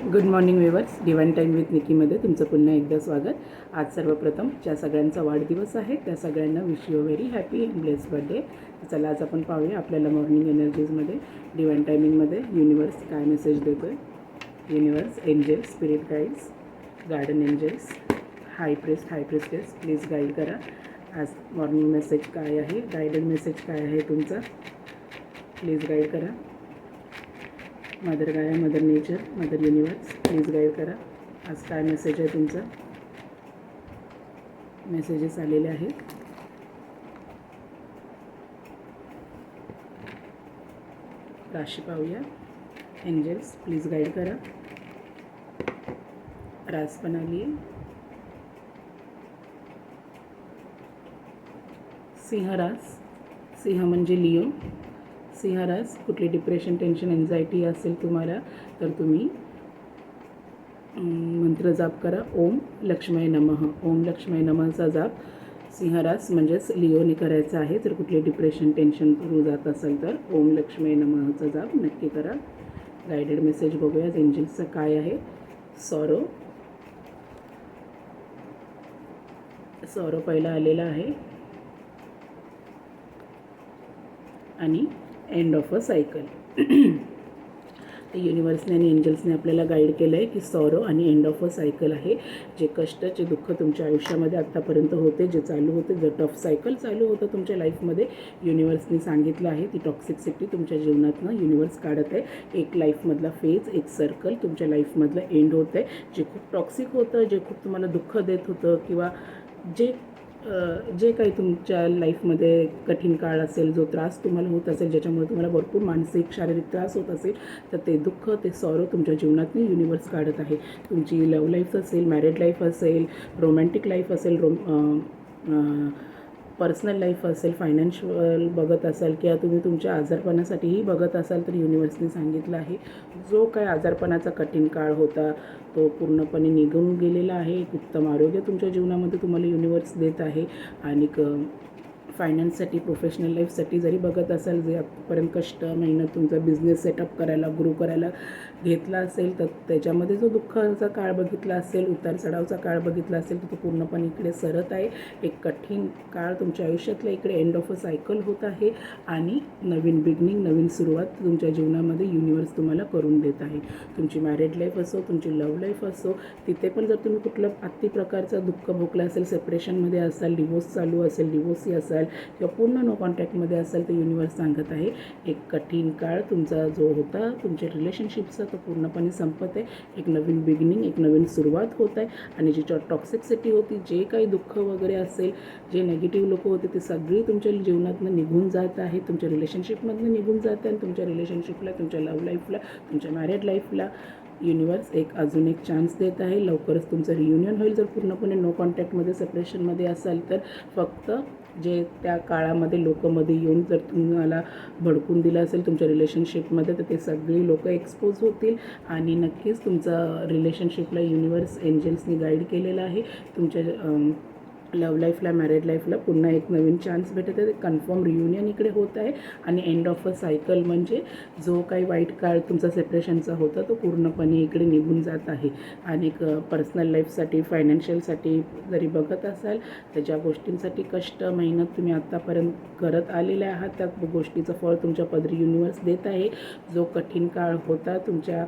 Good morning viewers, divine time with निकीमध्ये तुमचं पुन्हा एकदा स्वागत. आज सर्वप्रथम ज्या सगळ्यांचा वाढदिवस आहे त्या सगळ्यांना wish you very happy and bless birthday. चला आज आपण पाहूया आपल्याला मॉर्निंग एनर्जीजमध्ये डिवाइन टायमिंगमध्ये युनिवर्स काय मेसेज देतो आहे. Universe, angels, spirit guides, garden angels, high priestess please guide करा. आज मॉर्निंग मेसेज काय आहे, गायडन मेसेज काय आहे तुमचा, प्लीज गाईड करा. मदर गाया, mother nature, mother universe, please guide करा. आज काय मेसेज आहे तुमचा. मेसेजेस आलेले आहेत. राशी पाहूया. एंजल्स प्लीज गाईड करा. रास पण आली आहे. सिंह रास, सिंह म्हणजे लिओ. सिंहरास, कुठली डिप्रेशन, टेन्शन, एन्झायटी असेल तुम्हाला तर तुम्ही मंत्र जाप करा. ओम लक्ष्मय नमः. ओम लक्ष्मय नमःचा जाप सिंहरास म्हणजेच लिओने करायचा आहे. जर कुठले डिप्रेशन, टेन्शन सुरू जात असेल तर ओम लक्ष्मय नमःचा जाप नक्की करा. गायडेड मेसेज बघूया एंजल्सचं काय आहे. सॉरो पहिला आलेला आहे आणि एंड ऑफ अ सायकल. युनिवर्सने आणि एंजल्सने आपल्याला गाईड केलं आहे की सॉरो आणि एंड ऑफ अ सायकल आहे. जे कष्ट, जे दुःख तुमच्या आयुष्यामध्ये आत्तापर्यंत होते, जे चालू होते, जे टफ सायकल चालू होतं तुमच्या लाईफमध्ये, युनिवर्सने सांगितलं आहे ती टॉक्सिसिटी तुमच्या जीवनातनं युनिवर्स काढत आहे. एक लाईफमधला फेज, एक सर्कल तुमच्या लाईफमधलं एंड होतं आहे. जे खूप टॉक्सिक होतं, जे खूप तुम्हाला दुःख देत होतं किंवा जे काही तुमच्या लाईफमध्ये कठीण काळ असेल, जो त्रास तुम्हाला होत असेल, ज्याच्यामुळे तुम्हाला भरपूर मानसिक, शारीरिक त्रास होत असेल, तर ते दुःख, ते सॉरो तुमच्या जीवनातून युनिवर्स काढत आहे. तुमची लव्ह लाईफ असेल, मॅरिड लाईफ असेल, रोमॅन्टिक लाईफ असेल, पर्सनल लाईफ असेल, फायनान्शियल बघत असाल किंवा तुम्ही तुमच्या आजारपणासाठीही बघत असाल तर युनिवर्सने सांगितलं आहे जो काय आजारपणाचा कठीण काळ होता तो पूर्णपणे निघून गेलेला आहे. एक उत्तम आरोग्य तुमच्या जीवनामध्ये तुम्हाला युनिवर्स देत आहे. आणि फायनान्ससाठी, प्रोफेशनल लाईफसाठी जरी बघत असाल, जे आतापर्यंत कष्ट, मेहनत, तुमचा बिझनेस सेटअप करायला, ग्रो करायला घेतला असेल, तर त्याच्यामध्ये जो दुःखाचा काळ बघितला असेल, उतार चढावचा काळ बघितला असेल, तर तो पूर्णपणे इकडे सरत आहे. एक कठीण काळ तुमच्या आयुष्यातला इकडे एंड ऑफ अ सायकल होत आहे आणि नवीन बिगनिंग, नवीन सुरुवात तुमच्या जीवनामध्ये युनिवर्स तुम्हाला करून देत आहे. तुमची मॅरिड लाईफ असो, तुमची लव्ह लाईफ असो, तिथे पण जर तुम्ही कुठलं अति प्रकारचं दुःख भोगलं असेल, सेपरेशनमध्ये असाल, डिवोर्स चालू असेल, डिवोर्सी असाल किंवा पूर्ण नो कॉन्टॅक्टमध्ये असेल, तर युनिवर्स सांगत आहे एक कठीण काळ तुमचा जो होता तुमच्या रिलेशनशिपचा तो पूर्णपणे संपत आहे. एक नवीन बिगिनिंग, एक नवीन सुरुवात होत आहे. आणि जी टॉक्सिसिटी होती, जे काही दुःख वगैरे असेल, जे नेगेटिव्ह लोक होते, ते सगळी तुमच्या जीवनातनं निघून जात आहे, तुमच्या रिलेशनशिपमधनं निघून जात आहे. आणि तुमच्या रिलेशनशिपला, तुमच्या लव्ह लाईफला, तुमच्या मॅरिड लाईफला युनिवर्स अजून एक चान्स देत आहे. लवकरच तुमचं रियुनियन होईल. जर पूर्णपणे नो कॉन्टॅक्टमध्ये, सेपरेशनमध्ये असाल तर फक्त जे त्या काळामध्ये लोकमध्ये येऊन जर तुम्हाला भडकून दिलं असेल तुमच्या रिलेशनशिपमध्ये, तर ते सगळी लोक एक्सपोज होतील आणि नक्कीच तुमचं रिलेशनशिपला युनिवर्स, एंजल्सनी गाईड केलेलं आहे. तुमच्या लव्ह लाईफला, मॅरिड लाईफला पुन्हा एक नवीन चान्स भेटत आहे. कन्फर्म रियुनियन इकडे होत आहे. आणि एंड ऑफ अ सायकल म्हणजे जो काही वाईट काळ तुमचा सेपरेशनचा होता तो पूर्णपणे इकडे निघून जात आहे. आणि पर्सनल लाईफसाठी, फायनान्शियलसाठी जरी बघत असाल, तर ज्या गोष्टींसाठी कष्ट, मेहनत तुम्ही आत्तापर्यंत करत आलेले आहात, त्या गोष्टीचं फळ तुमच्या पदरी युनिवर्स देत आहे. जो कठीण काळ होता तुमच्या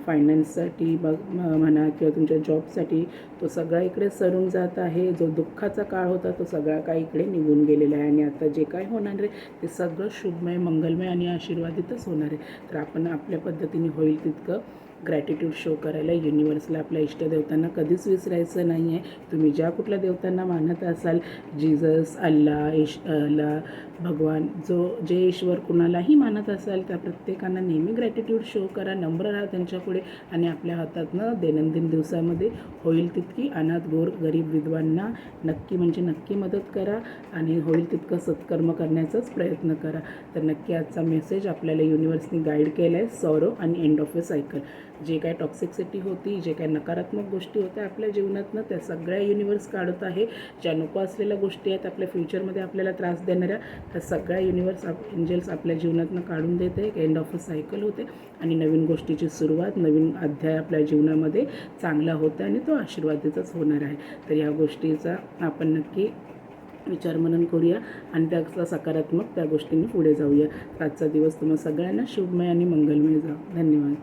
फायनान्ससाठी म्हणा किंवा तुमच्या जॉबसाठी, तो सगळा इकडे सरून जात आहे. जो दुःखाचा काळ होता तो सगळा काय इकडे निघून गेलेला आहे. आणि आता जे काय होणार आहे ते सगळं शुभमय, मंगलमय आणि आशीर्वादितच होणार आहे. तर आपण आपल्या पद्धतीने होईल तितकं ग्रॅटिट्यूड शो करायला युनिवर्सला, आपल्या इष्टदेवतांना कधीच विसरायचं नाही आहे. तुम्ही ज्या कुठल्या देवतांना मानत असाल, जीसस, अल्ला, भगवान, जे ईश्वर कुणालाही मानत असाल, त्या प्रत्येकांना नेहमी ग्रॅटिट्यूड शो करा, नम्र राहा त्यांच्यापुढे. आणि आपल्या हातातनं दैनंदिन दिवसामध्ये होईल तितकी अनाथ, गोर, गरीब, विधवांना नक्की म्हणजे नक्की मदत करा आणि होईल तितकं सत्कर्म करण्याचाच प्रयत्न करा. तर नक्की आजचा मेसेज आपल्याला युनिवर्सनी गाईड केला आहे, सॉरो आणि एंड ऑफ अ सायकल. जे काय टॉक्सिसिटी होती, जे काय नकारात्मक गोष्टी होत्या आपल्या जीवनातनं, त्या सगळ्या युनिवर्स काढत आहे. ज्या नको असलेल्या गोष्टी आहेत आपल्या फ्युचरमध्ये आपल्याला त्रास देणाऱ्या, त्या सगळ्या युनिवर्स एंजल्स आपल्या जीवनातनं काढून देते. एक एंड ऑफ अ सायकल होते आणि नवीन गोष्टीची सुरुवात, नवीन अध्याय आपल्या जीवनामध्ये चांगला होता आणि तो आशीर्वादितच होणार आहे. तर या गोष्टीचा आपण नक्की विचारमनन करूया आणि त्याचा सकारात्मक त्या गोष्टींनी पुढे जाऊया. आजचा दिवस तुम्हा सगळ्यांना शुभमय आणि मंगलमय जाऊ. धन्यवाद.